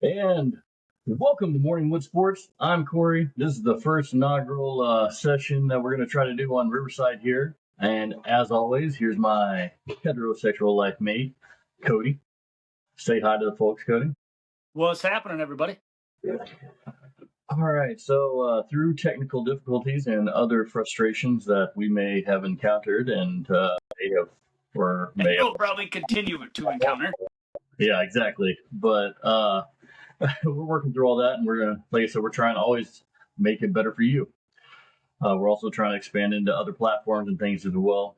And welcome to Morningwood Sports. I'm Corey. This is the first inaugural session that we're going to try to do on Riverside here. And as always, here's my heterosexual life mate, Cody. Say hi to the folks, Cody. What's happening, everybody? All right. So, through technical difficulties and other frustrations that we may have encountered and may have, or may You'll probably continue to encounter. yeah, exactly. But we're working through all that, and we're gonna, like I said, we're trying to always make it better for you. We're also trying to expand into other platforms and things as well.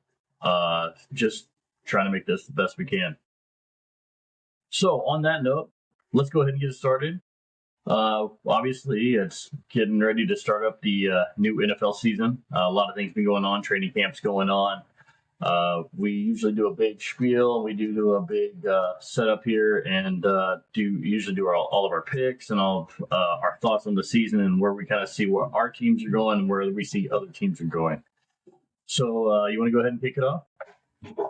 Just trying to make this the best we can. So, on that note, let's go ahead and get it started. Obviously, it's getting ready to start up the new NFL season. A lot of things been going on. Training camps going on. We usually do a big spiel. We do a big setup here, and usually do all of our picks and all of our thoughts on the season and where we kind of see where our teams are going and where we see other teams are going. So you want to go ahead and kick it off?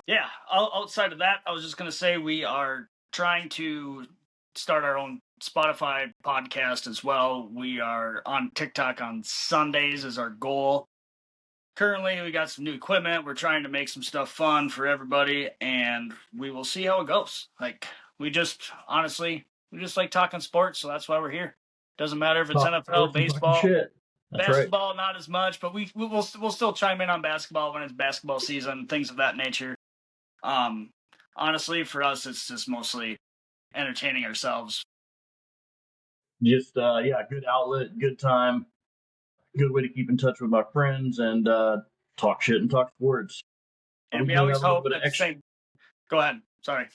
Yeah. Outside of that, I was just going to say we are trying to start our own Spotify podcast as well. We are on TikTok on Sundays is our goal. Currently, we got some new equipment. We're trying to make some stuff fun for everybody, and we will see how it goes. Like, we just like talking sports, so that's why we're here. Doesn't matter if it's NFL, baseball, shit. That's basketball, right. not as much, but we'll still chime in on basketball when it's basketball season, things of that nature. Honestly, for us, it's just mostly entertaining ourselves. Just good outlet, good time, good way to keep in touch with my friends and talk shit and talk sports. And we do always have a little hope bit of that the extra. same. Go ahead. Sorry.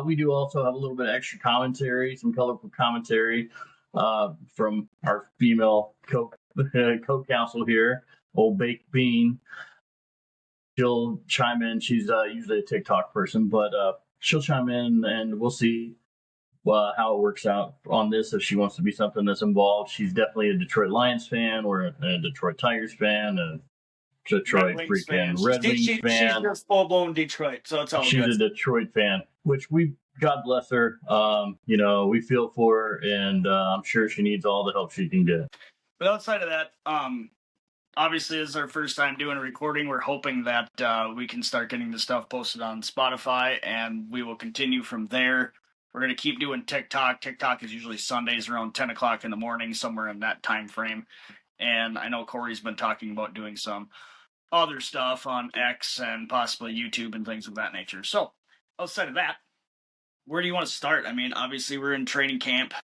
We do also have a little bit of extra commentary, some colorful commentary from our female co-counsel here, old Baked Bean. She'll chime in. She's usually a TikTok person, but she'll chime in, and we'll see how it works out on this. If she wants to be something that's involved, she's definitely a Detroit Lions fan, or a Detroit Tigers fan, a Detroit freaking Red Wings fan. She's just full blown Detroit, so it's all She's good. a Detroit fan, which God bless her. We feel for her, and I'm sure she needs all the help she can get. But outside of that, obviously, this is our first time doing a recording. We're hoping that we can start getting the stuff posted on Spotify, and we will continue from there. We're going to keep doing TikTok. TikTok is usually Sundays around 10 o'clock in the morning, somewhere in that time frame. And I know Corey's been talking about doing some other stuff on X and possibly YouTube and things of that nature. So, outside of that, where do you want to start? I mean, obviously, we're in training camp.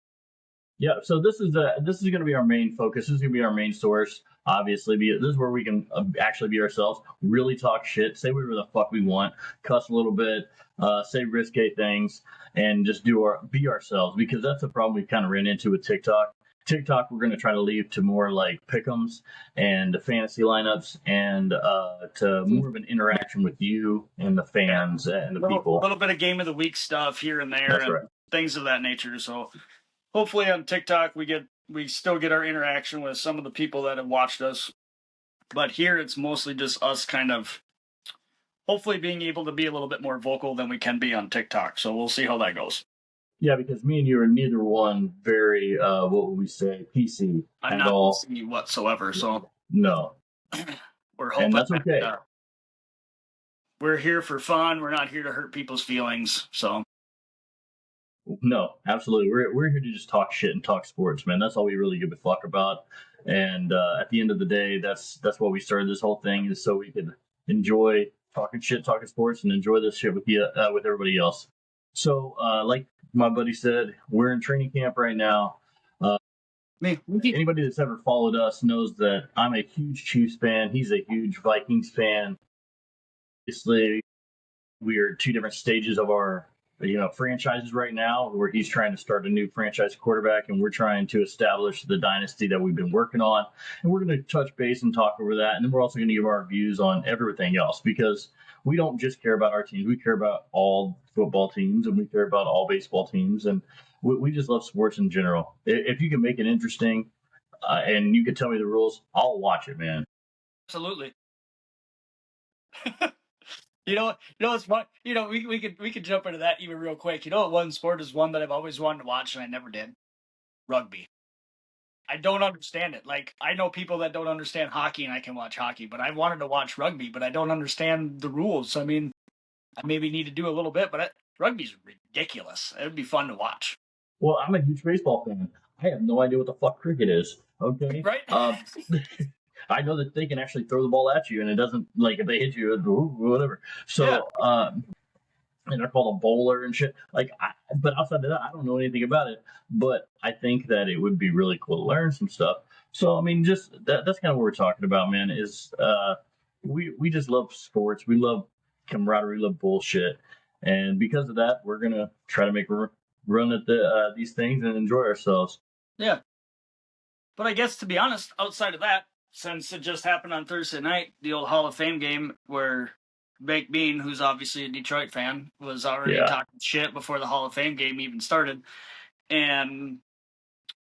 Yeah, so this is going to be our main focus. This is going to be our main source. Obviously, this is where we can actually be ourselves, really talk shit, say whatever the fuck we want, cuss a little bit, say risque things, and just be ourselves. Because that's the problem we kind of ran into with TikTok. TikTok, we're going to try to leave to more like pick'ems and fantasy lineups, and to more of an interaction with you and the fans and the people. A little bit of game of the week stuff here and there, That's and right. things of that nature. So hopefully on TikTok we still get our interaction with some of the people that have watched us. But here it's mostly just us kind of hopefully being able to be a little bit more vocal than we can be on TikTok. So we'll see how that goes. Yeah, because me and you are neither one very what would we say, PC I'm at not all. PC whatsoever. So No. we're hoping And that's okay. that, we're here for fun. We're not here to hurt people's feelings. So no, absolutely. We're here to just talk shit and talk sports, man. That's all we really give a fuck about. And at the end of the day, that's why we started this whole thing, is so we could enjoy talking shit, talking sports, and enjoy this shit with you, with everybody else. So, like my buddy said, we're in training camp right now. Anybody that's ever followed us knows that I'm a huge Chiefs fan. He's a huge Vikings fan. Obviously, we are two different stages of our franchises right now, where he's trying to start a new franchise quarterback and we're trying to establish the dynasty that we've been working on. And we're going to touch base and talk over that, and then we're also going to give our views on everything else, because we don't just care about our teams. We care about all football teams, and we care about all baseball teams, and we just love sports in general. If you can make it interesting, and you can tell me the rules, I'll watch it, man. absolutely. It's fun. We could jump into that even real quick. What one sport is one that I've always wanted to watch and I never did. Rugby. I don't understand it. Like, I know people that don't understand hockey, and I can watch hockey, but I wanted to watch rugby, but I don't understand the rules. I mean, I maybe need to do a little bit, but rugby's ridiculous. It would be fun to watch. Well, I'm a huge baseball fan. I have no idea what the fuck cricket is. Okay. Right? I know that they can actually throw the ball at you, and it doesn't like if they hit you, whatever. Yeah. So, and they're called a bowler and shit. But outside of that, I don't know anything about it. But I think that it would be really cool to learn some stuff. So, I mean, just that's kind of what we're talking about, man. Is we just love sports. We love camaraderie. We love bullshit, and because of that, we're gonna try to make run at these things and enjoy ourselves. Yeah. But I guess, to be honest, outside of that, since it just happened on Thursday night, the old Hall of Fame game where Baked Bean, who's obviously a Detroit fan, was already Yeah. talking shit before the Hall of Fame game even started. And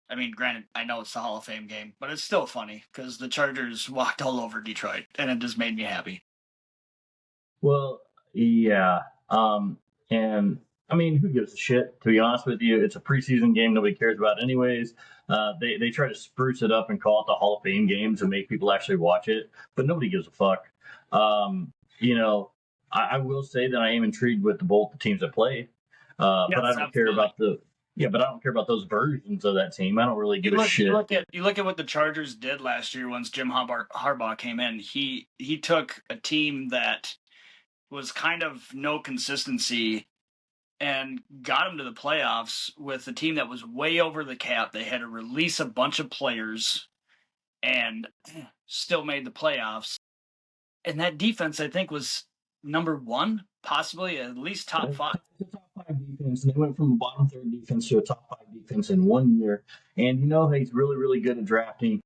I mean, granted, I know it's the Hall of Fame game, but it's still funny because the Chargers walked all over Detroit, and it just made me happy. Well, yeah. And I mean, who gives a shit? To be honest with you, it's a preseason game nobody cares about, anyways. They try to spruce it up and call it the Hall of Fame game to make people actually watch it, but nobody gives a fuck. You know, I will say that I am intrigued with both the teams that play, but I Yes, don't care absolutely. about but I don't care about those versions of that team. I don't really You give a look, you shit. look at you look at what the Chargers did last year once Jim Harbaugh came in. He took a team that was kind of no consistency and got them to the playoffs with a team that was way over the cap. They had to release a bunch of players and still made the playoffs. And that defense, I think, was number one, possibly at least top five. It's a top five defense, and they went from a bottom third defense to a top five defense in 1 year. And he's really, really good at drafting.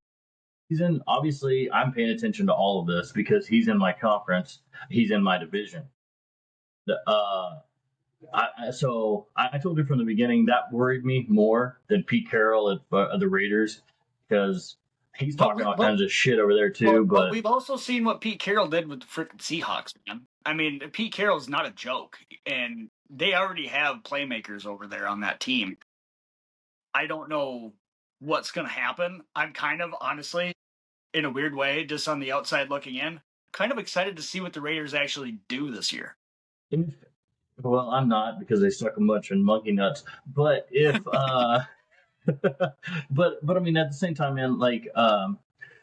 He's in. Obviously, I'm paying attention to all of this because he's in my conference. He's in my division. Uh, I told you from the beginning that worried me more than Pete Carroll at the Raiders because he's But talking we, all kinds of shit over there too. but But we've also seen what Pete Carroll did with the freaking Seahawks, man. I mean, Pete Carroll's not a joke, and they already have playmakers over there on that team. I don't know what's going to happen. I'm kind of, honestly, in a weird way, just on the outside looking in, kind of excited to see what the Raiders actually do this year. if, well, I'm not because they suck a bunch in monkey nuts. But if but I mean at the same time, man, like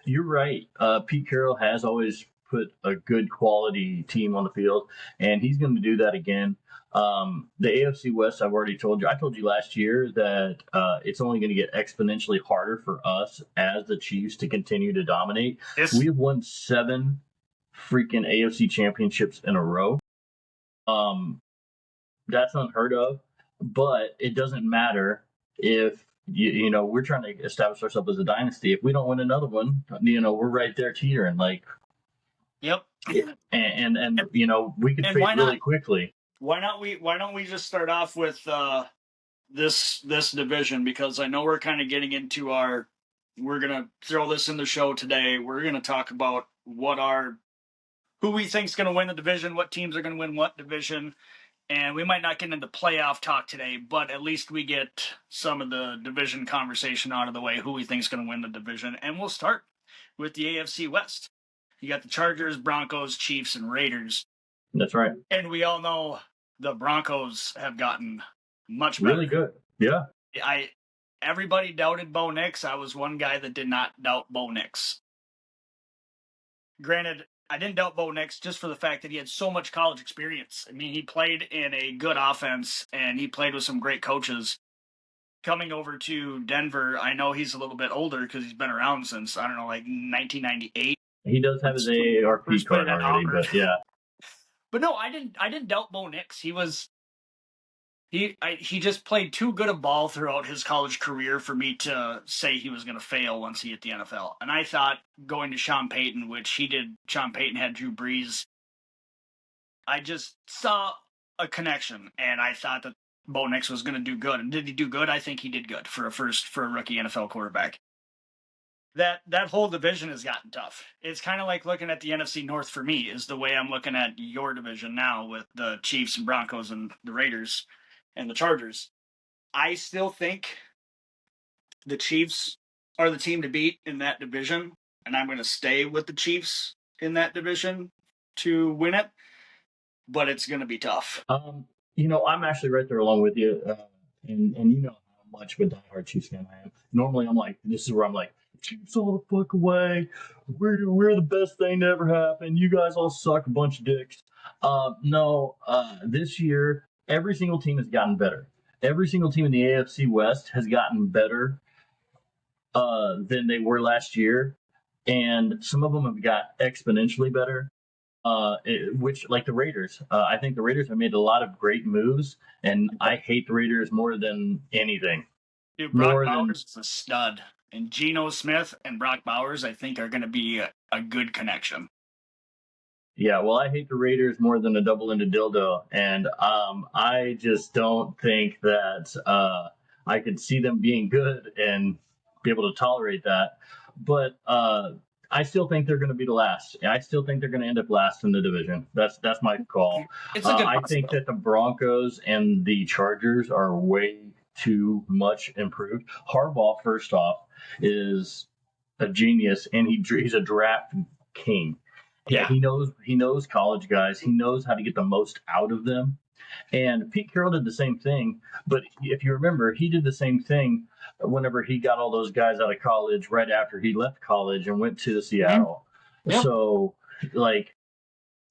you're right. Pete Carroll has always put a good quality team on the field, and he's going to do that again. The AFC West, I've already told you. I told you last year that it's only going to get exponentially harder for us as the Chiefs to continue to dominate. This, We have won 7 freaking AFC championships in a row. Um, that's unheard of, but it doesn't matter if we're trying to establish ourselves as a dynasty. If we don't win another one, we're right there teetering. Like, yep. and we could And fade why really not? quickly. Why don't we just start off with this division, because I know we're kind of getting into our, we're gonna throw this in the show today. We're gonna talk about who we think's gonna win the division, what teams are gonna win what division, and we might not get into playoff talk today, but at least we get some of the division conversation out of the way, who we think's gonna win the division, and we'll start with the AFC West. You got the Chargers, Broncos, Chiefs, and Raiders, That's right. and we all know the Broncos have gotten much better. Really good. Yeah. I Everybody doubted Bo Nix. I was one guy that did not doubt Bo Nix. Granted, I didn't doubt Bo Nix just for the fact that he had so much college experience. I mean, he played in a good offense and he played with some great coaches. Coming over to Denver, I know he's a little bit older because he's been around since, I don't know, like 1998. He does have his AARP First played card at already, Auburn. but yeah. But no, I didn't doubt Bo Nix. He just played too good a ball throughout his college career for me to say he was going to fail once he hit the NFL. And I thought going to Sean Payton, which he did, Sean Payton had Drew Brees. I just saw a connection, and I thought that Bo Nix was going to do good. And did he do good? I think he did good for a rookie NFL quarterback. That whole division has gotten tough. It's kind of like looking at the NFC North for me, is the way I'm looking at your division now with the Chiefs and Broncos and the Raiders and the Chargers. I still think the Chiefs are the team to beat in that division, and I'm going to stay with the Chiefs in that division to win it. But it's going to be tough. I'm actually right there along with you, and you know how much of a diehard Chiefs fan I am. Normally, I'm like, this is where I'm like, Chiefs all the fuck away. We're the best thing to ever happen. You guys all suck, a bunch of dicks. No, this year every single team has gotten better. Every single team in the AFC West has gotten better than they were last year, and some of them have got exponentially better. Which like the Raiders. I think the Raiders have made a lot of great moves, and I hate the Raiders more than anything. Dude, Brock More than Bowers is a stud, and Geno Smith and Brock Bowers, I think, are going to be a good connection. Yeah, well, I hate the Raiders more than a double-ended dildo, and I just don't think that I could see them being good and be able to tolerate that. But I still think they're going to be the last. I still think they're going to end up last in the division. That's my call. It's a good I think possibility. that the Broncos and the Chargers are way too much improved. Harbaugh, first off, is a genius, and he's a draft king. Yeah, Yeah. he knows college guys. He knows how to get the most out of them. And Pete Carroll did the same thing. But if you remember, he did the same thing whenever he got all those guys out of college right after he left college and went to Mm-hmm. Seattle. Yep. So like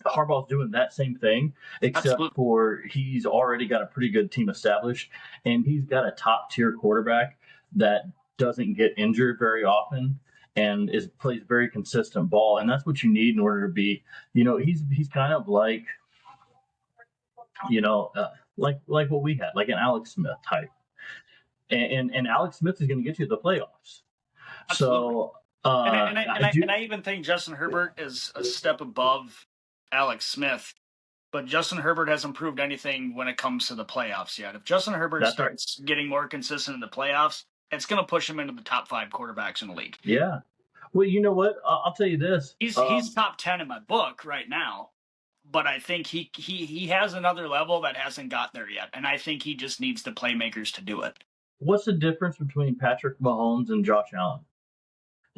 Harbaugh's doing that same thing, except Absolutely. for he's already got a pretty good team established, and he's got a top tier quarterback that doesn't get injured very often and is plays very consistent ball, and that's what you need in order to be. He's kind of like you know like what we had, like an Alex Smith type, and Alex Smith is going to get you to the playoffs. Absolutely. So And I do. I even think Justin Herbert is a step above Alex Smith. But Justin Herbert hasn't proved anything when it comes to the playoffs yet. If Justin Herbert That's right. starts getting more consistent in the playoffs, it's going to push him into the top 5 quarterbacks in the league. Yeah. Well, you know what? I'll tell you this. He's top 10 in my book right now, but I think he has another level that hasn't got there yet, and I think he just needs the playmakers to do it. What's the difference between Patrick Mahomes and Josh Allen?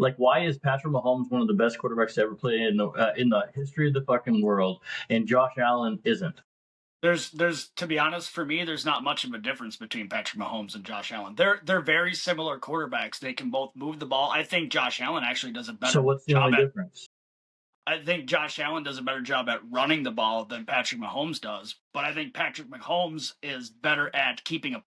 Like, why is Patrick Mahomes one of the best quarterbacks to ever play in the history of the fucking world, and Josh Allen isn't? There's to be honest, for me, there's not much of a difference between Patrick Mahomes and Josh Allen. They're very similar quarterbacks. They can both move the ball. I think Josh Allen actually does a So better what's the job only at difference? I think Josh Allen does a better job at running the ball than Patrick Mahomes does, but I think Patrick Mahomes is better at keeping a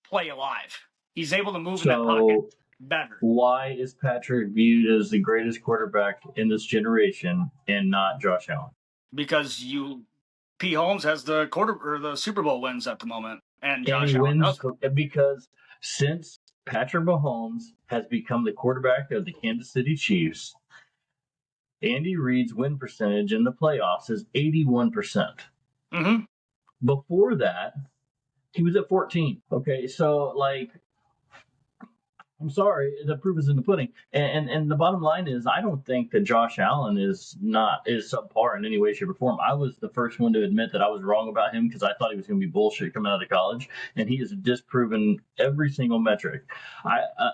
play alive. He's able to move in that pocket So better why is Patrick viewed as the greatest quarterback in this generation and not Josh Allen? because P. Holmes has the quarter or the Super Bowl wins at the moment, and And he Josh Allen wins doesn't. because since Patrick Mahomes has become the quarterback of the Kansas City Chiefs, Andy Reid's win percentage in the playoffs is 81%. Mm-hmm. Before that, he was at 14. Okay, so like, I'm sorry, the proof is in the pudding. And the bottom line is, I don't think that Josh Allen is subpar in any way, shape, or form. I was the first one to admit that I was wrong about him because I thought he was going to be bullshit coming out of college, and he has disproven every single metric.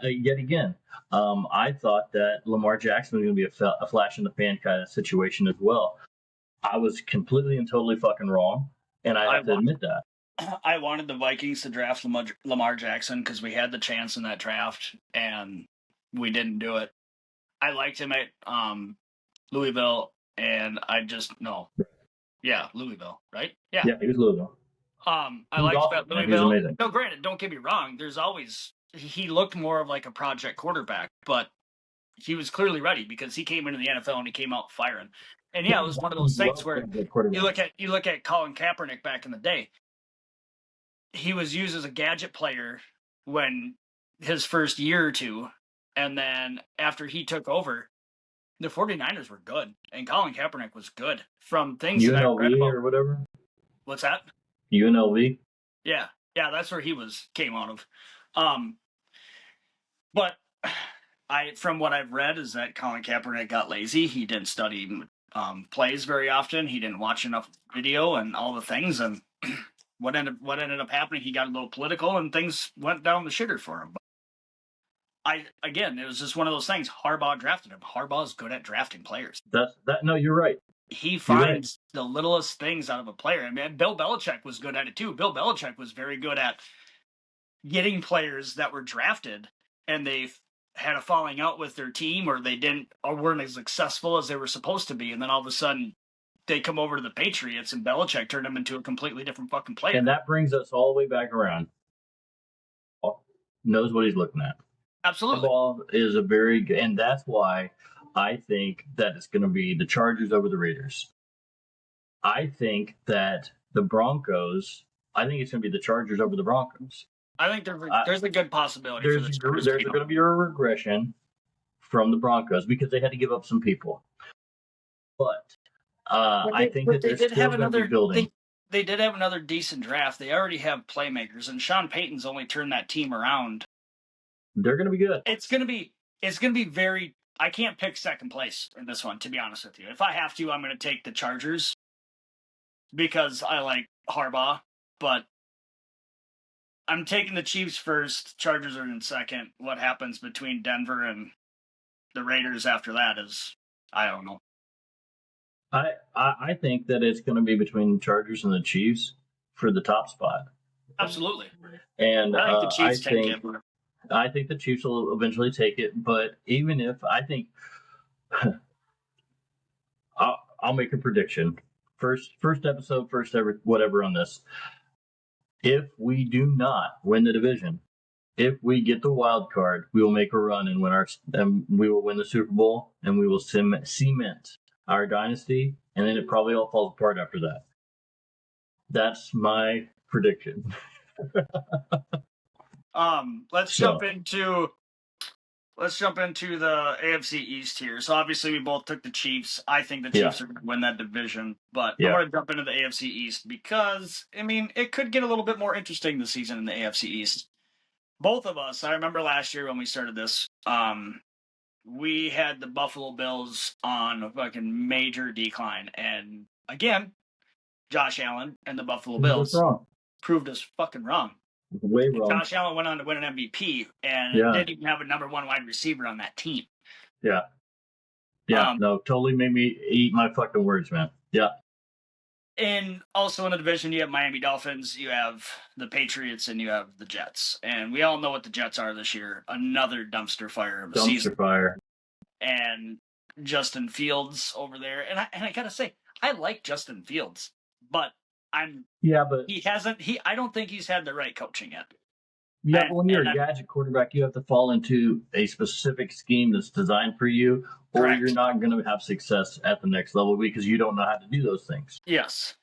Yet again, I thought that Lamar Jackson was going to be a flash in the pan kind of situation as well. I was completely and totally fucking wrong, and I I have to want. admit that. I wanted the Vikings to draft Lamar Jackson because we had the chance in that draft and we didn't do it. I liked him at Louisville, and I just no, yeah, Louisville, right? Yeah. Yeah, he was Louisville. I He was liked him awesome, at man. He was Louisville. amazing. No, granted, don't get me wrong. There's always he looked more of like a project quarterback, but he was clearly ready because he came into the NFL and he came out firing. And yeah, it Sam was one of Darnold those things loves where playing good quarterbacks. you look at Colin Kaepernick back in the day. He was used as a gadget player when his first year or two, and then after he took over, the 49ers were good, and Colin Kaepernick was good. From things that I've read UNLV about, or whatever. what's that? UNLV. Yeah, yeah, that's where he came out of. Um, but from what I've read is that Colin Kaepernick got lazy. He didn't study plays very often. He didn't watch enough video and all the things. And what ended up happening? He got a little political, and things went down the shitter for him. Again, it was just one of those things. Harbaugh drafted him. Harbaugh is good at drafting players. No, you're right. He You're right. finds the littlest things out of a player. I mean, Bill Belichick was good at it too. Bill Belichick was very good at getting players that were drafted and they had a falling out with their team, or they didn't, or weren't as successful as they were supposed to be, and then all of a sudden they come over to the Patriots and Belichick turned them into a completely different fucking player. And that brings us all the way back around. Knows what he's looking at. Absolutely. Football is a very good, and that's why I think that it's going to be the Chargers over the Raiders. I think that the Broncos. I think it's going to be the Chargers over the Broncos. I think there's a good possibility for the Chargers. There's going to be a regression from the Broncos because they had to give up some people. But I think that they're still going to be building. They did have another decent draft. They already have playmakers, and Sean Payton's only turned that team around. They're going to be good. It's going to be very. I can't pick second place in this one, to be honest with you. If I have to, I'm going to take the Chargers because I like Harbaugh, but I'm taking the Chiefs first. Chargers are in second. What happens between Denver and the Raiders after that is, I don't know. I think that it's going to be between the Chargers and the Chiefs for the top spot. Absolutely. And I think the Chiefs take it. I think the Chiefs will eventually take it, but even if I think I'll make a prediction. First episode, first ever whatever on this. If we do not win the division, if we get the wild card, we will make a run and we will win the Super Bowl, and we will cement our dynasty, and then it probably all falls apart after that. That's my prediction. Let's jump into the AFC East here. So obviously we both took the Chiefs. I think the Chiefs are going to win that division, but I'm going to jump into the AFC East because, I mean, it could get a little bit more interesting this season in the AFC East. Both of us, I remember last year when we started this, we had the Buffalo Bills on a fucking major decline. And again, Josh Allen and the Buffalo Bills proved us fucking wrong. Way wrong. Josh Allen went on to win an MVP and didn't even have a number one wide receiver on that team. Yeah. No, totally made me eat my fucking words, man. Yeah. And also in the division, you have Miami Dolphins, you have the Patriots, and you have the Jets. And we all know what the Jets are this year. Another dumpster fire of a season. Dumpster fire. And Justin Fields over there. And I got to say, I like Justin Fields, but I don't think he's had the right coaching yet. Yeah, but when you're a gadget quarterback, you have to fall into a specific scheme that's designed for you, or you're not going to have success at the next level because you don't know how to do those things. Yes.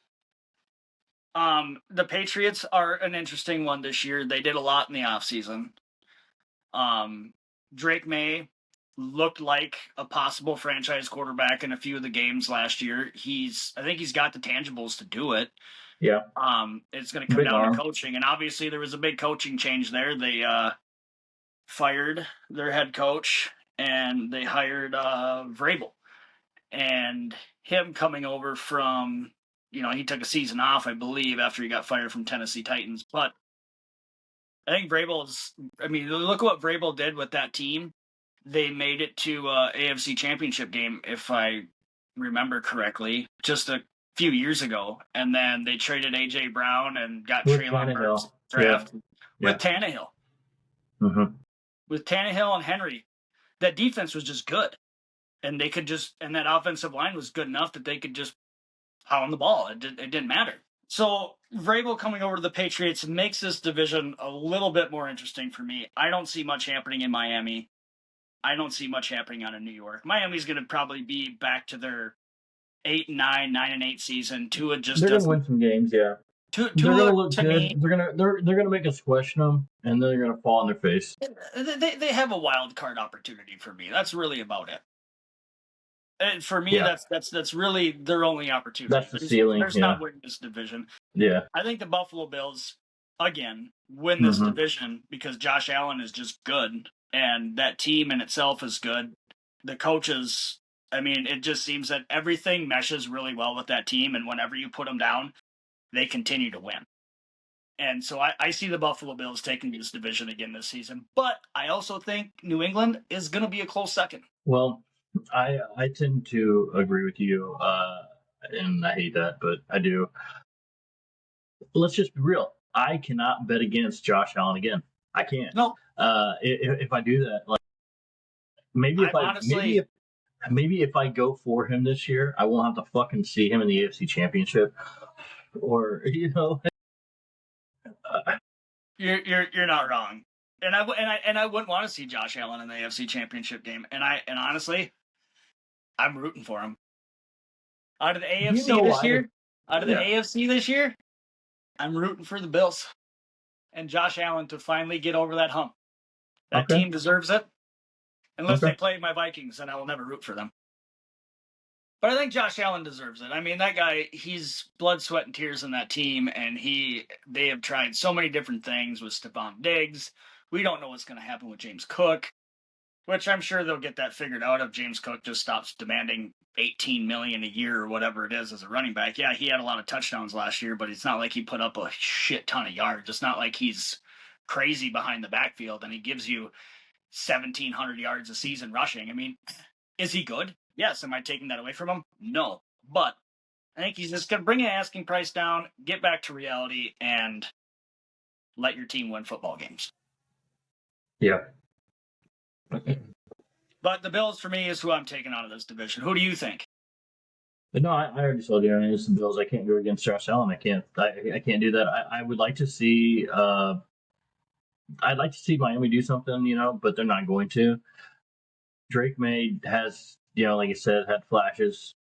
The Patriots are an interesting one this year. They did a lot in the offseason. Drake May looked like a possible franchise quarterback in a few of the games last year. I think he's got the tangibles to do it. Yeah. It's going to come down to coaching, and obviously there was a big coaching change there. They fired their head coach and they hired Vrabel, and him coming over from, he took a season off, I believe, after he got fired from Tennessee Titans. But I think look at what Vrabel did with that team. They made it to AFC Championship game, if I remember correctly, just a few years ago, and then they traded A.J. Brown and got Treylon Burks draft with Tannehill. Mm-hmm. With Tannehill and Henry, that defense was just good, and and that offensive line was good enough that they could just pound the ball. It didn't matter. So Vrabel coming over to the Patriots makes this division a little bit more interesting for me. I don't see much happening in Miami. I don't see much happening out of New York. Miami's going to probably be back to their 8-9, 9-8 season. Tua just they're going to win some games, yeah. They're going to look good. They're going to make us question them, and then they're going to fall on their face. They have a wild card opportunity for me. That's really about it. And for me, that's really their only opportunity. That's the ceiling. There's not winning this division. Yeah. I think the Buffalo Bills, again, win this division because Josh Allen is just good, and that team in itself is good. The coaches, it just seems that everything meshes really well with that team, and whenever you put them down, they continue to win. And so I see the Buffalo Bills taking this division again this season. But I also think New England is going to be a close second. Well, I tend to agree with you, and I hate that, but I do. Let's just be real. I cannot bet against Josh Allen again. I can't. No, If I do that, like maybe if I'm I honestly, maybe if I go for him this year, I won't have to fucking see him in the AFC Championship, or uh, you're not wrong. And I wouldn't want to see Josh Allen in the AFC Championship game. And honestly, I'm rooting for him. Out of the you AFC know this why? year, out of the Yeah. AFC this year, I'm rooting for the Bills and Josh Allen to finally get over that hump. That Okay. team deserves it. Unless Okay. they play my Vikings, then I will never root for them. But I think Josh Allen deserves it. I mean, that guy, he's blood, sweat, and tears in that team, and they have tried so many different things with Stephon Diggs. We don't know what's going to happen with James Cook, which I'm sure they'll get that figured out if James Cook just stops demanding $18 million a year or whatever it is as a running back. Yeah, he had a lot of touchdowns last year, but it's not like he put up a shit ton of yards. It's not like he's crazy behind the backfield and he gives you 1,700 yards a season rushing. I mean, is he good? Yes. Am I taking that away from him? No. But I think he's just going to bring the asking price down, get back to reality, and let your team win football games. Yeah. But the Bills, for me, is who I'm taking out of this division. Who do you think? But no, I already told you. I mean, it's the Bills. I can't go against Josh Allen. I can't do that. I would like to see. I'd like to see Miami do something, but they're not going to. Drake May has, like you said, had flashes,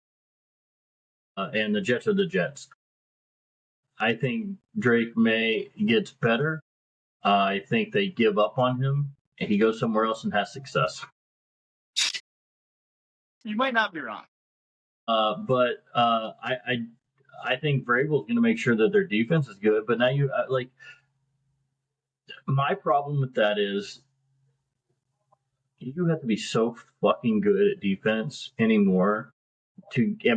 and the Jets are the Jets. I think Drake May gets better. I think they give up on him, and he goes somewhere else and has success. You might not be wrong. But I think Vrabel's going to make sure that their defense is good. But now my problem with that is you have to be so fucking good at defense anymore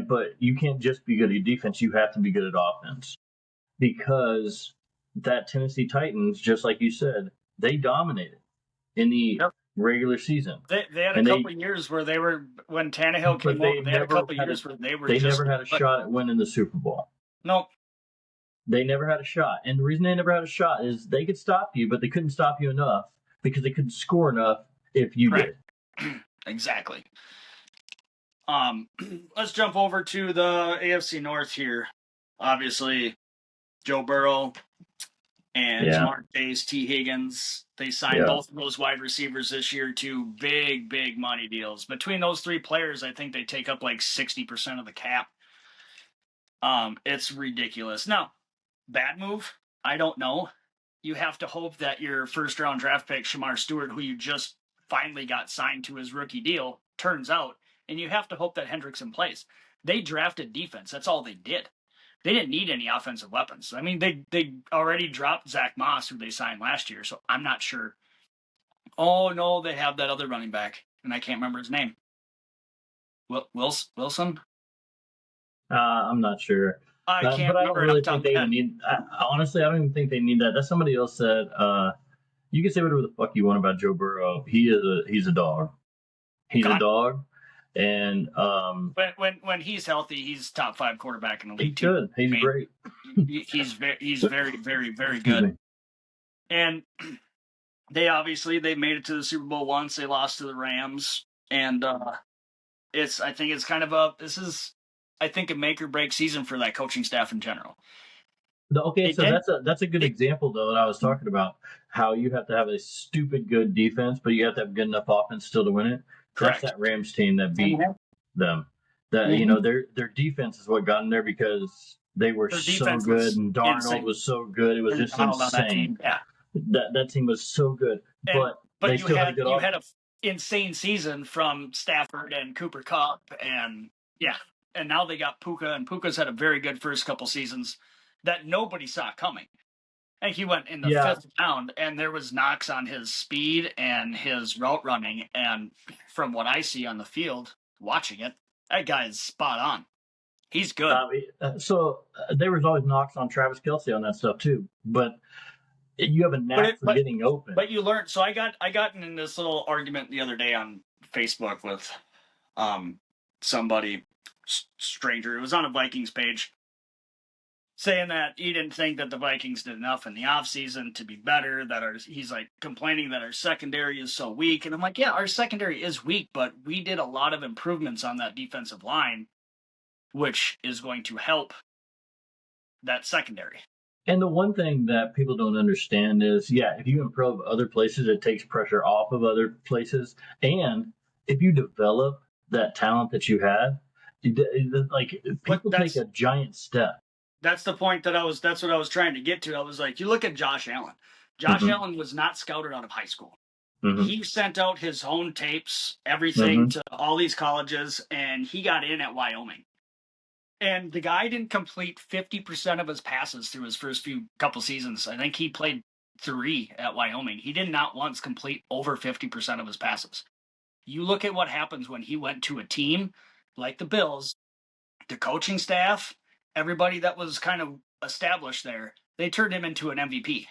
but you can't just be good at defense. You have to be good at offense because that Tennessee Titans, just like you said, they dominated in the Yep. regular season. They had a And couple of years where they were, when Tannehill but came over, they had a couple of years where they were they just never had a shot at winning the Super Bowl. Nope. They never had a shot. And the reason they never had a shot is they could stop you, but they couldn't stop you enough because they couldn't score enough if you Correct. did. Exactly. Let's jump over to the AFC North here. Obviously, Joe Burrow and Jamar Chase, T. Higgins. They signed both of those wide receivers this year to big, big money deals. Between those three players, I think they take up like 60% of the cap. It's ridiculous. Now, bad move? I don't know. You have to hope that your first round draft pick, Shamar Stewart, who you just finally got signed to his rookie deal, turns out, and you have to hope that Hendrickson plays. They drafted defense. That's all they did. They didn't need any offensive weapons. I mean, they already dropped Zach Moss, who they signed last year, so I'm not sure. Oh, no, they have that other running back, and I can't remember his name. Wilson? I'm not sure. I can't but I don't remember it off really the top think of they my even head. need. Honestly, I don't even think they need that. That's somebody else said. You can say whatever the fuck you want about Joe Burrow. He's a dog. He's a dog, and when he's healthy, he's top 5 quarterback in the league. he's good. He's great. He's very, very, very good. And they made it to the Super Bowl once. They lost to the Rams, and I think it's kind of this is a make or break season for that coaching staff in general. Okay, so that's a good example though that I was talking about. How you have to have a stupid good defense, but you have to have good enough offense still to win it. Correct. That's that Rams team that beat them. That their defense is what got them there because they were so good and Darnold was so good. It was just insane. Yeah, that team was so good, but they still had a good had an insane season from Stafford and Cooper Kupp, and and now they got Puka, and Puka's had a very good first couple seasons that nobody saw coming. I think he went in the 5th round, and there was knocks on his speed and his route running. And from what I see on the field, watching it, that guy is spot on. He's good. There was always knocks on Travis Kelce on that stuff too, but you have a knack for getting open. But you learn. So I got in this little argument the other day on Facebook with somebody stranger. It was on a Vikings page saying that he didn't think that the Vikings did enough in the offseason to be better, he's like complaining that our secondary is so weak. And I'm like, yeah, our secondary is weak, but we did a lot of improvements on that defensive line, which is going to help that secondary. And the one thing that people don't understand is, if you improve other places, it takes pressure off of other places. And if you develop that talent that you had, people take a giant step. That's the point that's what I was trying to get to. I was like, you look at Josh Allen. Josh Allen was not scouted out of high school. He sent out his own tapes, everything to all these colleges, and he got in at Wyoming. And the guy didn't complete 50% of his passes through his first couple seasons. I think he played 3 at Wyoming. He did not once complete over 50% of his passes. You look at what happens when he went to a team like the Bills, the coaching staff, everybody that was kind of established there, they turned him into an MVP.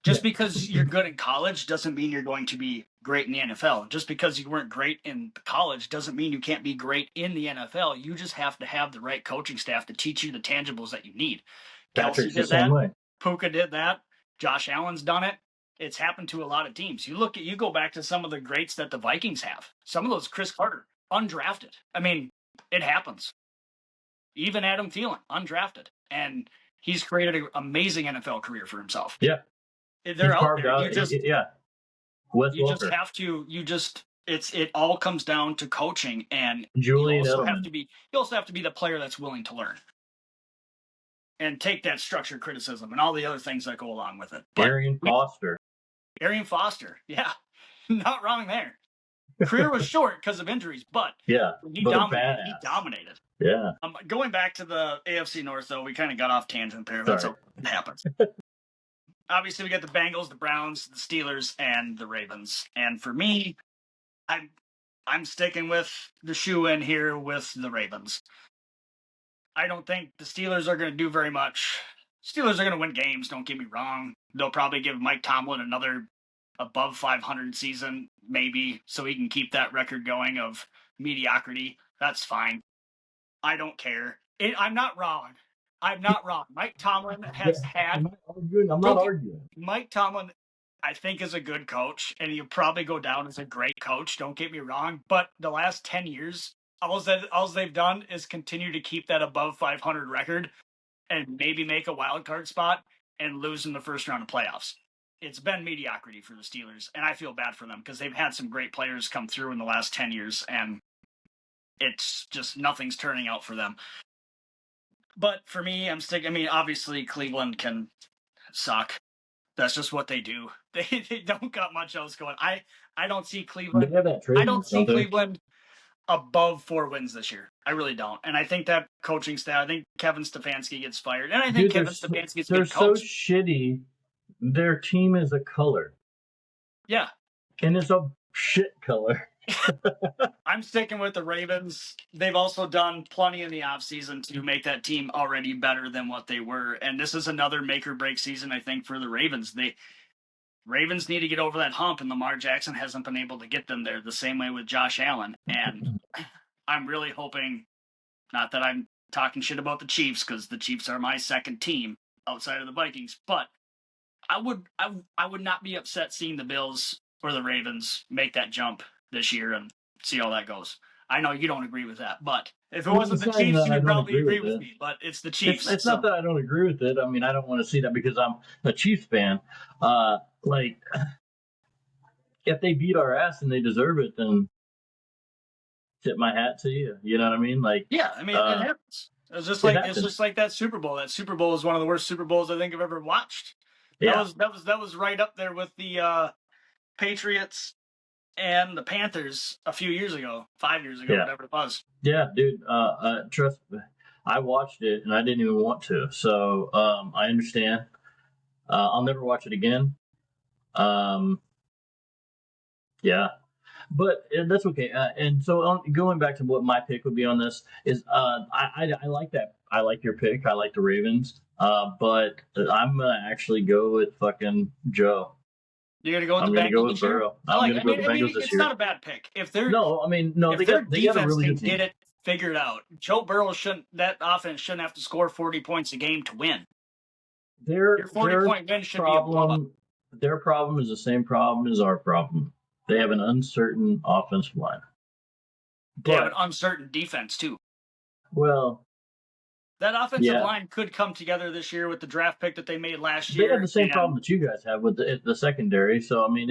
Just because you're good in college doesn't mean you're going to be great in the NFL. Just because you weren't great in college doesn't mean you can't be great in the NFL. You just have to have the right coaching staff to teach you the tangibles that you need. Patrick's the same way. Puka did that. Josh Allen's done it. It's happened to a lot of teams. You go back to some of the greats that the Vikings have. Some of those, Chris Carter, undrafted. I mean, it happens. Even Adam Thielen, undrafted. And he's created an amazing NFL career for himself. Yeah. They're out there. It all comes down to coaching, and you also have to be the player that's willing to learn and take that structured criticism and all the other things that go along with it. Arian Foster, yeah, not wrong there. Career was short because of injuries, but he dominated. Yeah. Going back to the AFC North, though, we kind of got off tangent there. That's what happens. Obviously, we got the Bengals, the Browns, the Steelers, and the Ravens. And for me, I'm sticking with the shoe-in here with the Ravens. I don't think the Steelers are going to do very much. Steelers are going to win games, don't get me wrong. They'll probably give Mike Tomlin another above 500 season, maybe, so he can keep that record going of mediocrity. That's fine. I don't care. I'm not wrong. Mike Tomlin has had... I'm not arguing. Mike Tomlin, I think, is a good coach, and he'll probably go down as a great coach, don't get me wrong, but the last 10 years, all they've done is continue to keep that above 500 record and maybe make a wild card spot and lose in the first round of playoffs. It's been mediocrity for the Steelers, and I feel bad for them because they've had some great players come through in the last 10 years, and it's just nothing's turning out for them. But for me, obviously Cleveland can suck. That's just what they do. They don't got much else going. I don't see Cleveland. I don't see Cleveland above 4 wins this year. I really don't. And I think that coaching staff, I think Kevin Stefanski gets fired. And I think Kevin Stefanski's they're so shitty. Their team is a color. Yeah. And it's a shit color. I'm sticking with the Ravens. They've also done plenty in the offseason to make that team already better than what they were. And this is another make or break season, I think, for the Ravens. Ravens need to get over that hump, and Lamar Jackson hasn't been able to get them there the same way with Josh Allen. And I'm really hoping, not that I'm talking shit about the Chiefs, because the Chiefs are my second team outside of the Vikings, but I would not be upset seeing the Bills or the Ravens make that jump this year and see how that goes. I know you don't agree with that, but if it wasn't the Chiefs, you would probably agree with me. But it's the Chiefs. It's not that I don't agree with it. I mean, I don't want to see that because I'm a Chiefs fan. If they beat our ass and they deserve it, then tip my hat to you. You know what I mean? It happens. It's just like that Super Bowl. That Super Bowl is one of the worst Super Bowls I think I've ever watched. Yeah. That was right up there with the Patriots and the Panthers a few years ago, 5 years ago, whatever it was. Yeah, dude. Trust me, I watched it and I didn't even want to. So I understand. I'll never watch it again. Yeah. but that's okay. And so going back to what my pick would be on this is, I like that. I like your pick. I like the Ravens. But I'm gonna actually go with fucking Joe. You're gonna go with I'm the gonna go Bengals with this year. Burrow. I I'm like. gonna go with the I mean, Bengals this it's not year. a bad pick. If they're No, I mean no, if they their got a defense really can good get team. it figured out, Joe Burrow shouldn't. That offense shouldn't have to score 40 points a game to win. Your 40 Their point win should be a blowout. problem their problem is the same problem as our problem. They have an uncertain offensive line. They have an But uncertain defense too. well, That offensive yeah, line could come together this year with the draft pick that they made last they have year. the same problem that you guys have with the secondary. So I mean,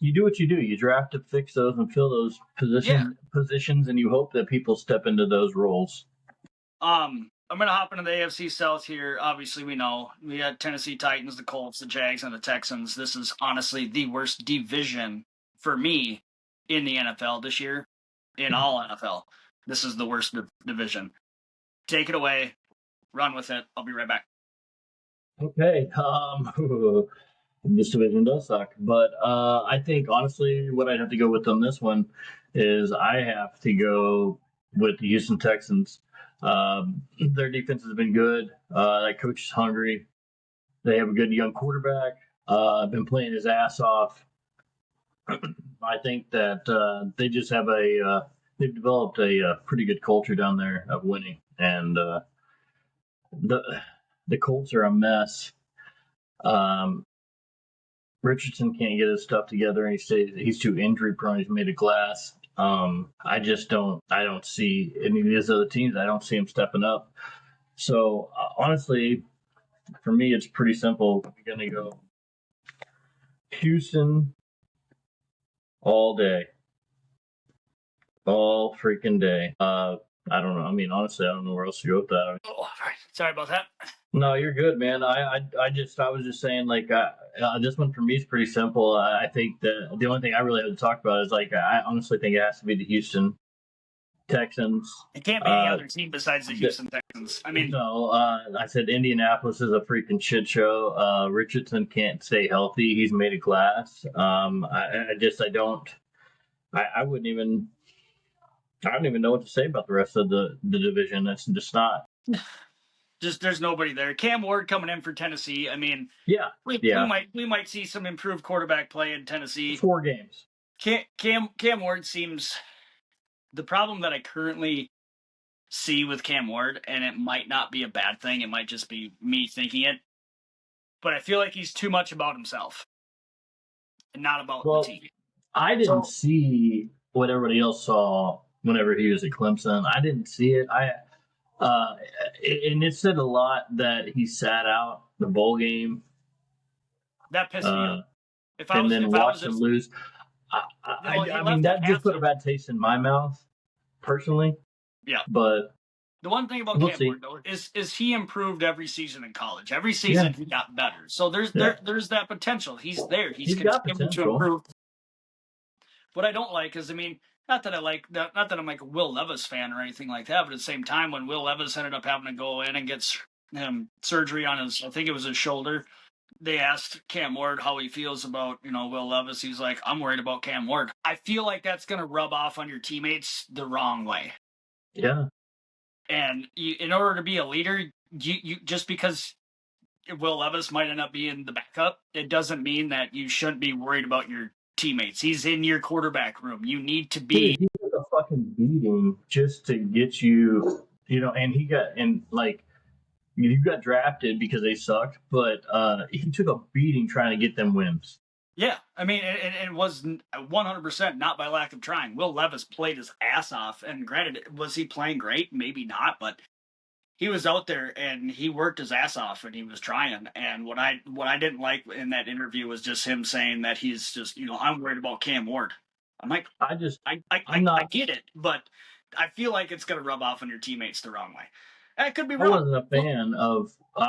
you do what you do. You draft to fix those and fill those Yeah. positions, and you hope that people step into those roles. I'm gonna hop into the AFC South here. Obviously, we know we got Tennessee Titans, the Colts, the Jags, and the Texans. This is honestly the worst division for me in the NFL this year. In all NFL, this is the worst division. Take it away, run with it. I'll be right back. Okay, this division does suck, but I think honestly, what I'd have to go with on this one is I have to go with the Houston Texans. Their defense has been good. That coach is hungry. They have a good young quarterback. Been playing his ass off. I think that they just have they've developed a pretty good culture down there of winning, and the the Colts are a mess. Um, Richardson can't get his stuff together, and he's too injury prone. He's made of glass. I don't see any of these other teams. I don't see him stepping up. So honestly, for me, it's pretty simple. We're gonna go Houston all day, all freaking day. I don't know. I mean, honestly, I don't know where else to go with that. Oh, sorry about that. No, you're good, man. I was just saying, like, this one for me is pretty simple. I think that the only thing I really have to talk about is, like, I honestly think it has to be the Houston Texans. It can't be any other team besides the Houston Texans. I mean, No, I said Indianapolis is a freaking shit show. Richardson can't stay healthy. He's made of glass. I wouldn't even. I don't even know what to say about the rest of the division. That's just not. just there's nobody there. Cam Ward coming in for Tennessee. I mean, Yeah, we yeah. we might see some improved quarterback play in Tennessee. 4 games. Cam Ward seems the problem that I currently see with Cam Ward, and it might not be a bad thing. It might just be me thinking it, but I feel like he's too much about himself and not about the Well, team. I didn't see what everybody else saw whenever he was at Clemson. I didn't see it. And it said a lot that he sat out the bowl game. That pissed me off. And then watched him lose. I mean, that just put a bad taste in my mouth, personally. Yeah. But the one thing about Cam Ward, though, is he improved every season in college. Every season he got better. So there's that potential. He's there. He's continuing to improve. What I don't like is, I mean, not that I'm like a Will Levis fan or anything like that, but at the same time, when Will Levis ended up having to go in and get surgery on his, I think it was his shoulder, they asked Cam Ward how he feels about, Will Levis. He's like, I'm worried about Cam Ward. I feel like that's going to rub off on your teammates the wrong way. Yeah. And in order to be a leader, you just because Will Levis might end up being the backup, it doesn't mean that you shouldn't be worried about your teammates. He's in your quarterback room. You need to be. Dude, he took a fucking beating just to get you, and you got drafted because they sucked, but he took a beating trying to get them wins. Yeah, I mean, it was 100% not by lack of trying. Will Levis played his ass off, and granted, was he playing great? Maybe not, but he was out there and he worked his ass off and he was trying. And what I didn't like in that interview was just him saying that he's just, I'm worried about Cam Ward. I'm like, I get it, but I feel like it's going to rub off on your teammates the wrong way. That could be wrong. I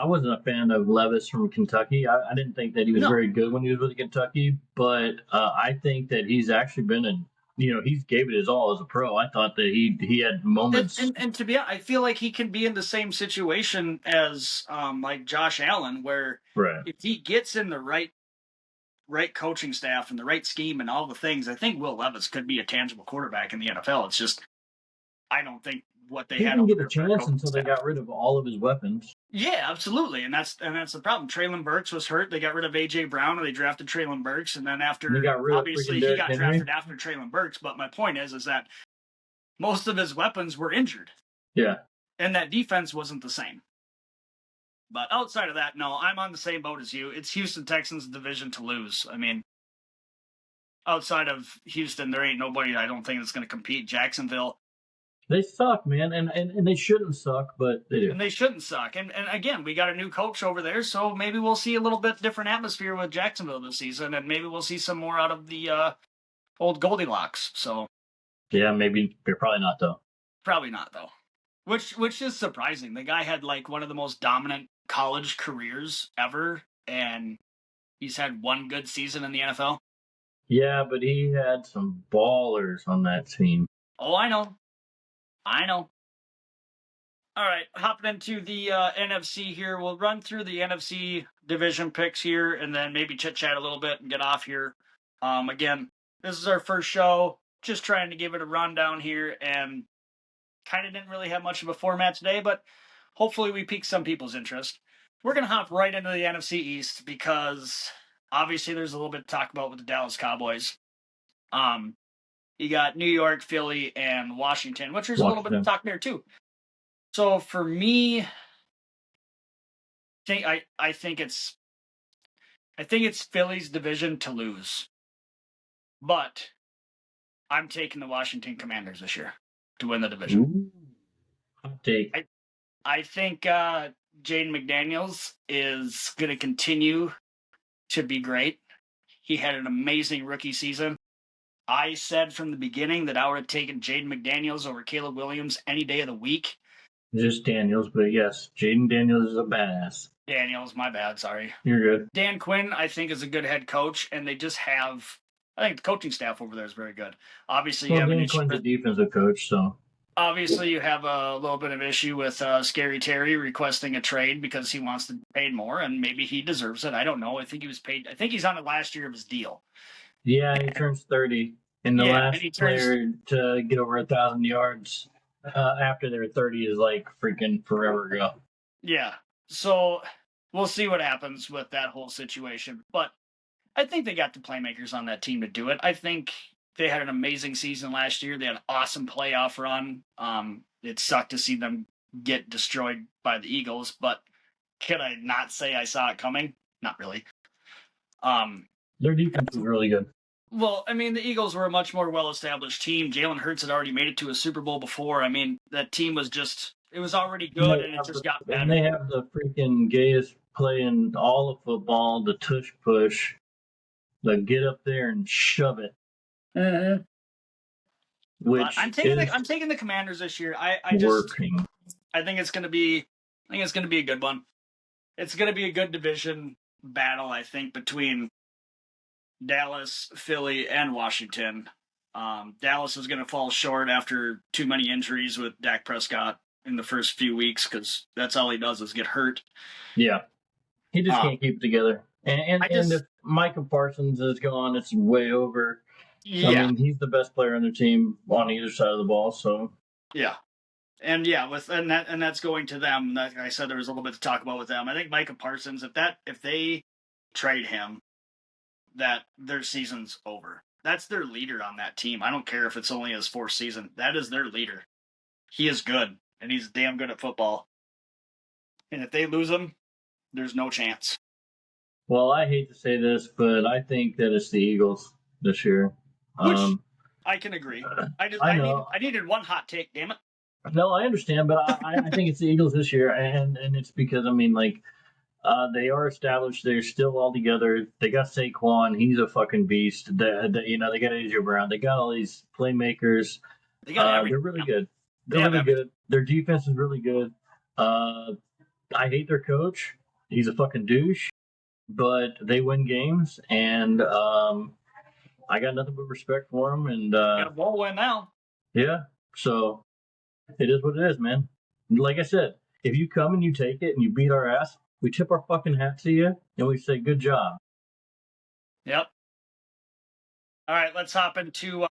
wasn't a fan of Levis from Kentucky. I didn't think that he was very good when he was with Kentucky, but I think that he's actually been he's gave it his all as a pro. I thought that he had moments. And to be honest, I feel like he can be in the same situation as like Josh Allen, where if he gets in the right right coaching staff and the right scheme and all the things, I think Will Levis could be a tangible quarterback in the NFL. It's just I don't think what they He had didn't over get a there for a chance coaching until they staff. got rid of all of his weapons. Yeah, absolutely, and that's the problem. Traylon Burks was hurt. They got rid of AJ Brown, and they drafted Traylon Burks, and then And they after got rid of freaking obviously he Derrick got Henry. drafted after Traylon Burks. But my point is that most of his weapons were injured. Yeah, and that defense wasn't the same. But outside of that, no, I'm on the same boat as you. It's Houston Texans' division to lose. I mean, outside of Houston, there ain't nobody I don't think that's going to compete. Jacksonville. they suck, man, and they shouldn't suck, but they do. And they shouldn't suck. And again, we got a new coach over there, so maybe we'll see a little bit different atmosphere with Jacksonville this season, and maybe we'll see some more out of the old Goldilocks. So Yeah, maybe they're probably not though. probably not though. Which is surprising. The guy had like one of the most dominant college careers ever, and he's had one good season in the NFL. Yeah, but he had some ballers on that team. Oh, I know. All right, hopping into the NFC here. We'll run through the NFC division picks here, and then maybe chit chat a little bit and get off here. Again, this is our first show. Just trying to give it a rundown here, and kind of didn't really have much of a format today, but hopefully we pique some people's interest. We're gonna hop right into the NFC East because obviously there's a little bit to talk about with the Dallas Cowboys. You got New York, Philly, and Washington, which there's a little bit to talk there too. So for me, I think it's Philly's division to lose, but I'm taking the Washington Commanders this year to win the division. Ooh, hot take. I think Jaden McDaniels is going to continue to be great. He had an amazing rookie season. I said from the beginning that I would have taken Jaden McDaniels over Caleb Williams any day of the week. Just Daniels, but yes, Jaden Daniels is a badass. Daniels, my bad, sorry. You're good. Dan Quinn, I think, is a good head coach, and they just have. I think the coaching staff over there is very good. Obviously, you have Dan Quinn's a defensive coach, so. Obviously, you have a little bit of issue with Scary Terry requesting a trade because he wants to be paid more, and maybe he deserves it. I don't know. I think he was paid. I think he's on the last year of his deal. Yeah, he turns 30, and the last player to get over 1,000 yards after they're 30 is like freaking forever ago. Yeah, so we'll see what happens with that whole situation. But I think they got the playmakers on that team to do it. I think they had an amazing season last year. They had an awesome playoff run. It sucked to see them get destroyed by the Eagles, but can I not say I saw it coming? Not really. Their defense was really good. Well, I mean, the Eagles were a much more well-established team. Jalen Hurts had already made it to a Super Bowl before. I mean, that team was just, it was already good, and it just got better. And they have the freaking gayest play in all of football, the tush push, the get up there and shove it. Mm-hmm. Which I'm taking the Commanders this year. I think it's gonna be a good one. It's gonna be a good division battle, I think, between Dallas, Philly, and Washington. Dallas is gonna fall short after too many injuries with Dak Prescott in the first few weeks because that's all he does is get hurt. Yeah, he just can't keep it together. And if Micah Parsons is gone, it's way over. Yeah. I mean, he's the best player on their team on either side of the ball. So yeah, and that's going to them. Like I said, there was a little bit to talk about with them. I think Micah Parsons, if they trade him, that their season's over. That's their leader on that team. I don't care if it's only his fourth season. That is their leader. He is good, and he's damn good at football. And if they lose him, there's no chance. Well, I hate to say this, but I think that it's the Eagles this year. Which I can agree. I needed one hot take, damn it. No, I understand, but I think it's the Eagles this year, and it's because, I mean, like, they are established. They're still all together. They got Saquon. He's a fucking beast. They got AJ Brown. They got all these playmakers. They're really good. They're really good. Their defense is really good. I hate their coach. He's a fucking douche, but they win games, and I got nothing but respect for them. And got a ball win now. Yeah, so it is what it is, man. Like I said, if you come and you take it and you beat our ass, we tip our fucking hat to you and we say good job. Yep. All right, let's hop into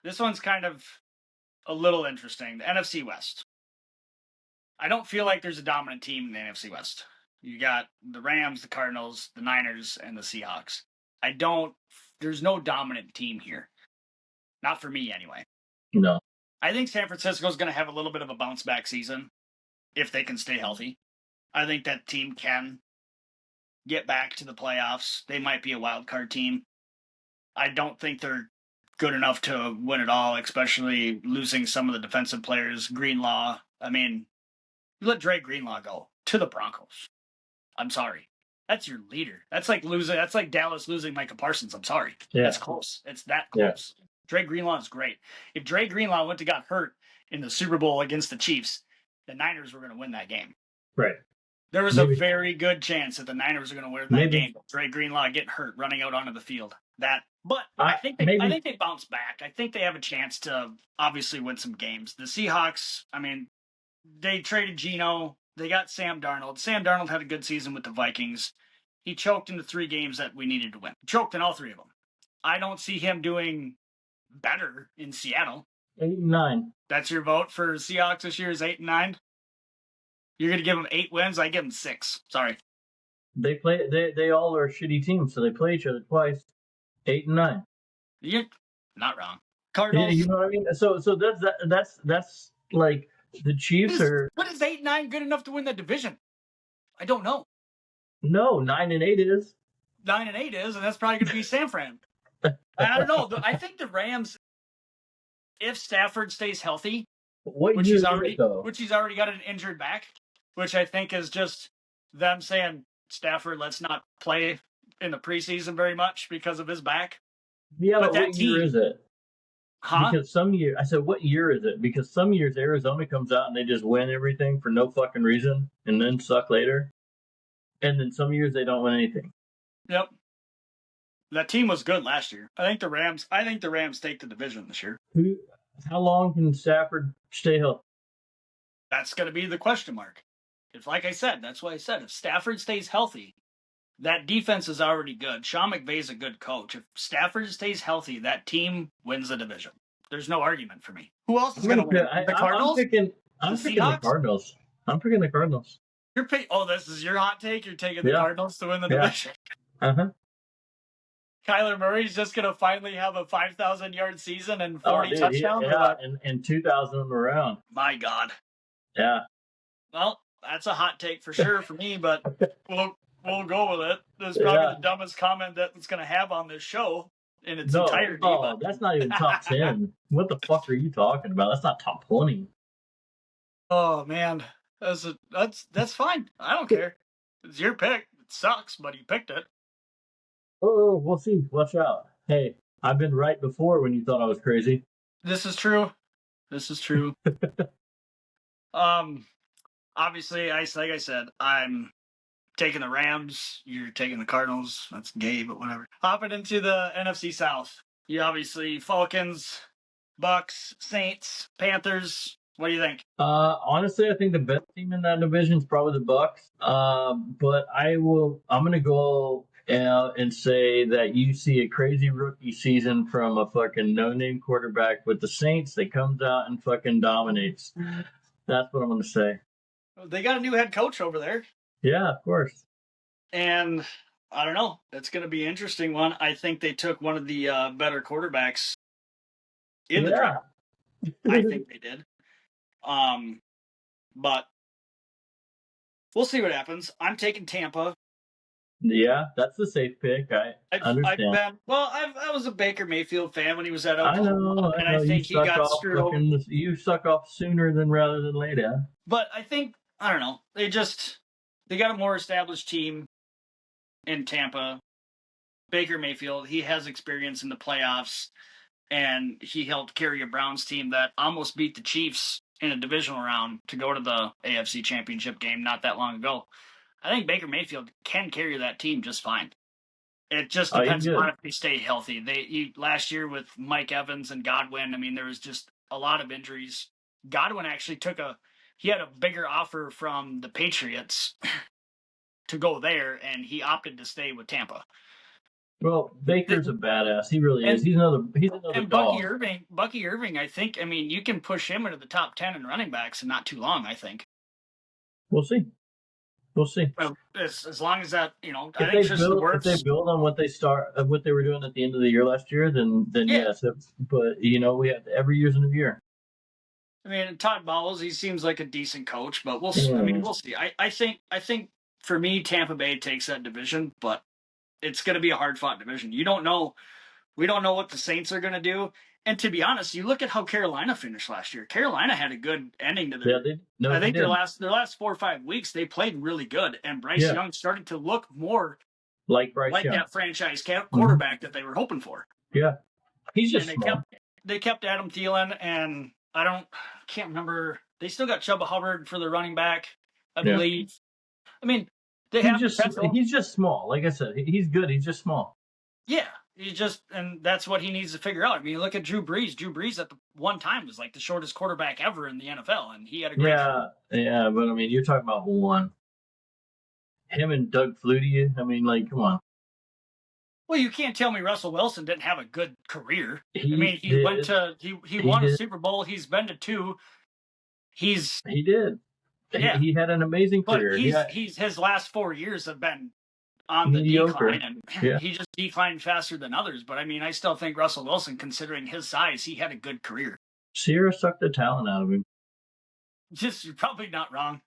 this one's kind of a little interesting. The NFC West. I don't feel like there's a dominant team in the NFC West. You got the Rams, the Cardinals, the Niners, and the Seahawks. I don't. There's no dominant team here. Not for me, anyway. No. I think San Francisco is going to have a little bit of a bounce back season if they can stay healthy. I think that team can get back to the playoffs. They might be a wild card team. I don't think they're good enough to win it all, especially losing some of the defensive players. Greenlaw. I mean, you let Dre Greenlaw go to the Broncos. I'm sorry. That's your leader. That's like losing. That's like Dallas losing Micah Parsons. I'm sorry. Yeah. That's close. It's that close. Yeah. Dre Greenlaw is great. If Dre Greenlaw went to got hurt in the Super Bowl against the Chiefs, the Niners were going to win that game. Right. There was a very good chance that the Niners were going to win that game. Dre Greenlaw getting hurt, running out onto the field. But I think they bounce back. I think they have a chance to obviously win some games. The Seahawks, I mean, they traded Geno. They got Sam Darnold. Sam Darnold had a good season with the Vikings. He choked in the 3 games that we needed to win. Choked in all 3 of them. I don't see him doing better in Seattle. 8-9. That's your vote for Seahawks this year is 8-9? You're going to give them 8 wins? I give them 6. Sorry. They all are shitty teams, so they play each other twice. 8-9. You're not wrong. Cardinals. You know what I mean? So that's like the Chiefs are. But is 8-9 good enough to win that division? I don't know. No, 9-8 is. 9-8 is, and that's probably going to be San Fran. I don't know. I think the Rams, if Stafford stays healthy, which he's already got an injured back, which I think is just them saying, Stafford, let's not play in the preseason very much because of his back. Yeah, but what year is it? Huh? Because I said, what year is it? Because some years Arizona comes out and they just win everything for no fucking reason and then suck later. And then some years they don't win anything. Yep. That team was good last year. I think the Rams take the division this year. How long can Stafford stay healthy? That's going to be the question mark. Like I said, that's why I said, if Stafford stays healthy, that defense is already good. Sean McVay's a good coach. If Stafford stays healthy, that team wins the division. There's no argument for me. Who else is going to win? The Cardinals? I'm picking the Cardinals. I'm picking the Cardinals. This is your hot take? You're taking the Cardinals to win the division? Uh-huh. Kyler Murray's just going to finally have a 5,000-yard season and 40 touchdowns? And 2,000 of them around. My God. Yeah. Well, that's a hot take for sure for me, but we'll go with it. This is probably the dumbest comment that's going to have on this show in its entirety. Oh, that's not even top 10. What the fuck are you talking about? That's not top 20. Oh, man. That's fine. I don't care. It's your pick. It sucks, but you picked it. Oh, we'll see. Watch out. Hey, I've been right before when you thought I was crazy. This is true. Obviously, like I said, I'm taking the Rams. You're taking the Cardinals. That's gay, but whatever. Hopping into the NFC South. You obviously Falcons, Bucks, Saints, Panthers. What do you think? Honestly, I think the best team in that division is probably the Bucks. But I'm gonna go and say that you see a crazy rookie season from a fucking no-name quarterback with the Saints that comes out and fucking dominates. That's what I'm gonna say. They got a new head coach over there. Yeah, of course. And I don't know. It's going to be an interesting one. I think they took one of the better quarterbacks in the draft. I think they did. But we'll see what happens. I'm taking Tampa. Yeah, that's the safe pick. I understand. I was a Baker Mayfield fan when he was at Oklahoma. I know. I think he got screwed over. You suck off sooner rather than later. But I think, I don't know, they got a more established team in Tampa. Baker Mayfield, he has experience in the playoffs, and he helped carry a Browns team that almost beat the Chiefs in a divisional round to go to the AFC Championship game not that long ago. I think Baker Mayfield can carry that team just fine. It just depends on if they stay healthy. Last year with Mike Evans and Godwin, I mean, there was just a lot of injuries. Godwin actually he had a bigger offer from the Patriots to go there, and he opted to stay with Tampa. Well, Baker's a badass. He really is. And He's another dog. Bucky Irving, I think. I mean, you can push him into the top 10 in running backs in not too long. I think. We'll see. We'll see. Well, as long as that, I If think they Tristan build if they Wirfs. build on what they were doing at the end of the year last year, then Yeah, yes. But we have every year's a new year. I mean, Todd Bowles, he seems like a decent coach, but I mean, Mm. we'll see. I think for me, Tampa Bay takes that division, but it's going to be a hard fought division. You don't know. We don't know what the Saints are going to do. And to be honest, you look at how Carolina finished last year. Carolina had a good ending to Yeah, their. they I think their did. last 4 or 5 weeks they played really good, and Bryce Yeah, Young started to look more like Bryce like Young. that franchise Hmm. quarterback that they were hoping for. Yeah, he's And just small. they kept Adam Thielen, and can't remember. They still got Chuba Hubbard for the running back, I Yeah, believe. I mean, they have potential. he's just small. Like I said, he's good. He's just small. Yeah, and that's what he needs to figure out. I mean, you look at Drew Brees. Drew Brees at the one time was like the shortest quarterback ever in the NFL, and he had a great career. Yeah. But I mean, you're talking about one. Him and Doug Flutie. I mean, like, come on. Well, you can't tell me Russell Wilson didn't have a good career. I He mean, he went did. to he He won a did. Super Bowl. He's been to two. He's He did. Yeah, He had an amazing but career. he's his last 4 years have been on the decline, Mediocre. and Yeah. he just declined faster than others. But I mean, I still think Russell Wilson, considering his size, he had a good career. Sierra sucked the talent out of him. Just You're probably not wrong.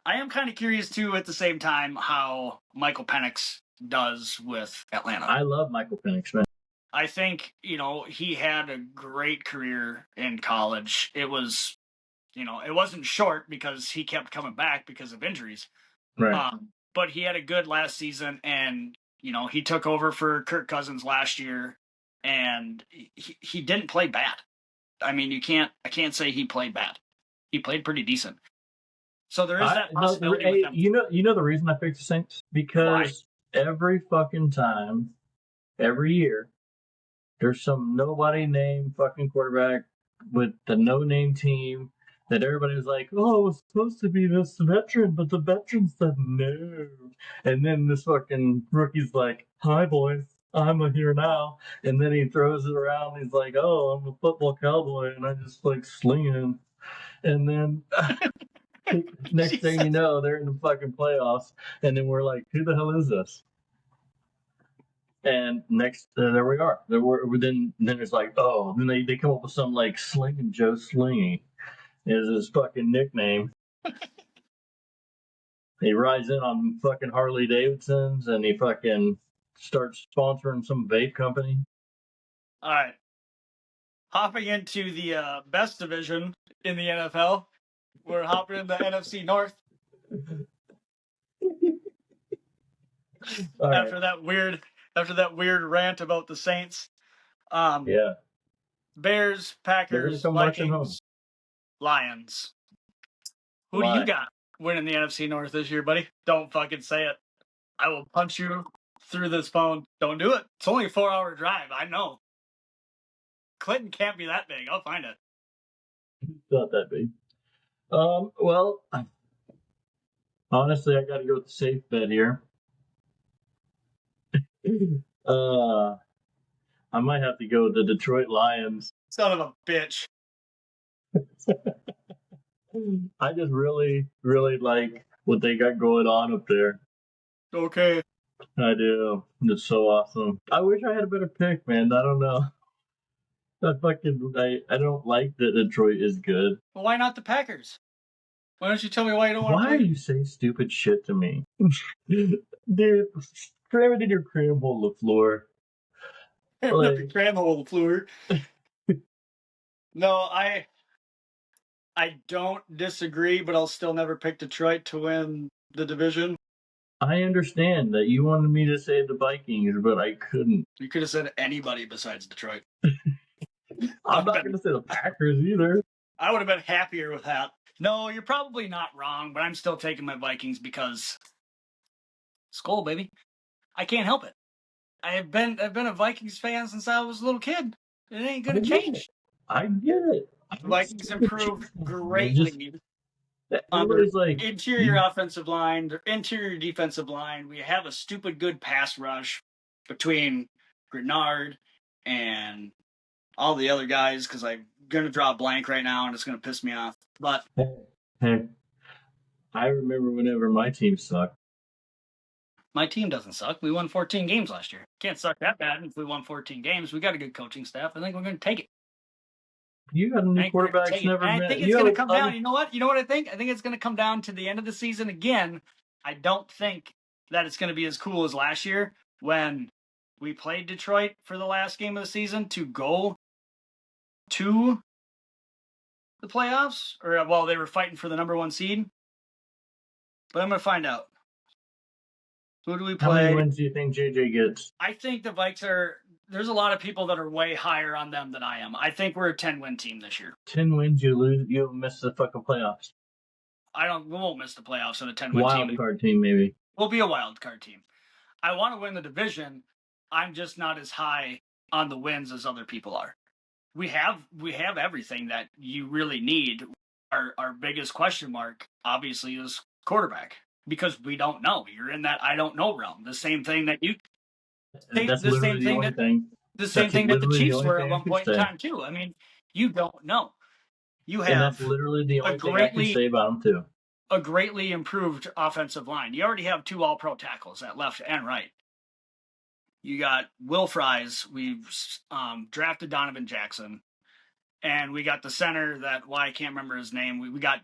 I am kind of curious too, at the same time, how Michael Penix does with Atlanta. I love Michael Penix, man. I think he had a great career in college. It wasn't short because he kept coming back because of injuries. Right. But he had a good last season, and he took over for Kirk Cousins last year, and he didn't play bad. I mean, I can't say he played bad. He played pretty decent. So there is that possibility with them. You know the reason I picked the Saints? Because every fucking time, every year, there's some nobody named fucking quarterback with the no name team that everybody was like, oh, it was supposed to be this veteran, but the veteran said no. And then this fucking rookie's like, hi, boys, I'm here now. And then he throws it around. He's like, oh, I'm a football cowboy, and I just like slinging. And then next thing you know, they're in the fucking playoffs. And then we're like, who the hell is this? And next, there we are. Then it's like, oh, then they come up with some like Slinging Joe Slingy is his fucking nickname. He rides in on fucking Harley Davidsons and he fucking starts sponsoring some vape company. All right. Hopping into the best division in the NFL, we're hopping into NFC North. After that weird rant about the Saints. Yeah. Bears, Packers, Vikings, Lions. Who do you got winning the NFC North this year, buddy? Don't fucking say it. I will punch you through this phone. Don't do it. It's only a 4-hour drive. I know. Clinton can't be that big. I'll find it. It's not that big. Well, honestly, I got to go with the safe bet here. I might have to go with the Detroit Lions. Son of a bitch. I just really, really like what they got going on up there. Okay. I do. It's so awesome. I wish I had a better pick, man. I don't know. I don't like that Detroit is good. Well, why not the Packers? Why don't you tell me why you don't want to play? Why do you say stupid shit to me? Dude, cram it in your cram hole, LaFleur. Like, cram hole, LaFleur. No, I don't disagree, but I'll still never pick Detroit to win the division. I understand that you wanted me to say the Vikings, but I couldn't. You could have said anybody besides Detroit. I'm not going to say the Packers either. I would have been happier with that. No, you're probably not wrong, but I'm still taking my Vikings because Skull, baby. I can't help it. I've been a Vikings fan since I was a little kid. It ain't gonna change. I get it. The Vikings improved greatly Everybody's like, interior offensive line, interior defensive line. We have a stupid good pass rush between Grenard and all the other guys because I'm going to draw a blank right now and it's going to piss me off. But hey, I remember whenever my team sucked. my team doesn't suck. We won 14 games last year. Can't suck that bad if we won 14 games. We got a good coaching staff. I think we're going to take it. You got a new quarterback's never I met. think it's going to come down. You know what? You know what I think? I think it's going to come down to the end of the season again. I don't think that it's going to be as cool as last year when we played Detroit for the last game of the season to go to the playoffs. Or, well, they were fighting for the number 1 seed. But I'm going to find out. Who do we play? How many wins do you think JJ gets? I think the Vikes are. There's a lot of people that are way higher on them than I am. I think we're a 10-win team this year. 10 wins, you lose, you miss the fucking playoffs. We won't miss the playoffs on a 10-win team. Wild card team, maybe. We'll be a wild card team. I want to win the division. I'm just not as high on the wins as other people are. We have everything that you really need. Our biggest question mark, obviously, is quarterback. Because we don't know. You're in that I don't know realm. The same thing that you. That's literally the only thing. The same thing that the Chiefs were at one point in time too. I mean, you don't know. You have. And that's literally the only thing I can say about them too. A greatly improved offensive line. You already have 2 All-Pro tackles at left and right. You got Will Fries. We've drafted Donovan Jackson, and we got the center that I can't remember his name. We got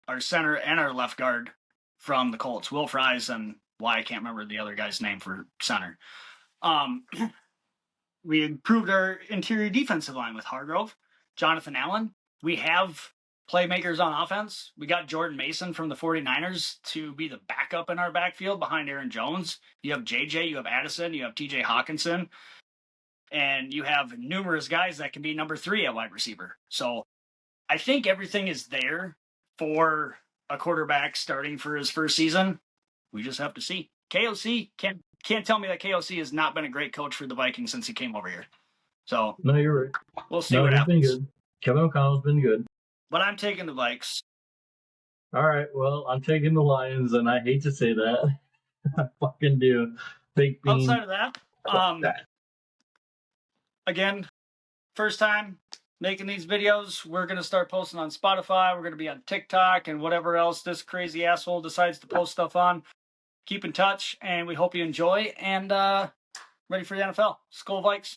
our center and our left guard from the Colts, Will Fries, and I can't remember the other guy's name for center. We improved our interior defensive line with Hargrove, Jonathan Allen. We have playmakers on offense. We got Jordan Mason from the 49ers to be the backup in our backfield behind Aaron Jones. You have JJ, you have Addison, you have TJ Hawkinson, and you have numerous guys that can be number 3 at wide receiver. So I think everything is there for a quarterback starting for his first season. We just have to see. KOC can't tell me that KOC has not been a great coach for the Vikings since he came over here. So no, you're right. We'll see what happens. Been good. Kevin O'Connell's been good. But I'm taking the Vikes. All right, well, I'm taking the Lions, and I hate to say that. I fucking do. Big bean. Outside of that, again, first time making these videos. We're going to start posting on Spotify. We're going to be on TikTok and whatever else this crazy asshole decides to post stuff on. Keep in touch, and we hope you enjoy. And ready for the NFL. Skol Vikes.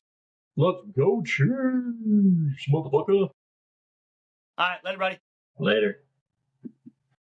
Let's go, cheers, motherfucker. All right, later, buddy. Later.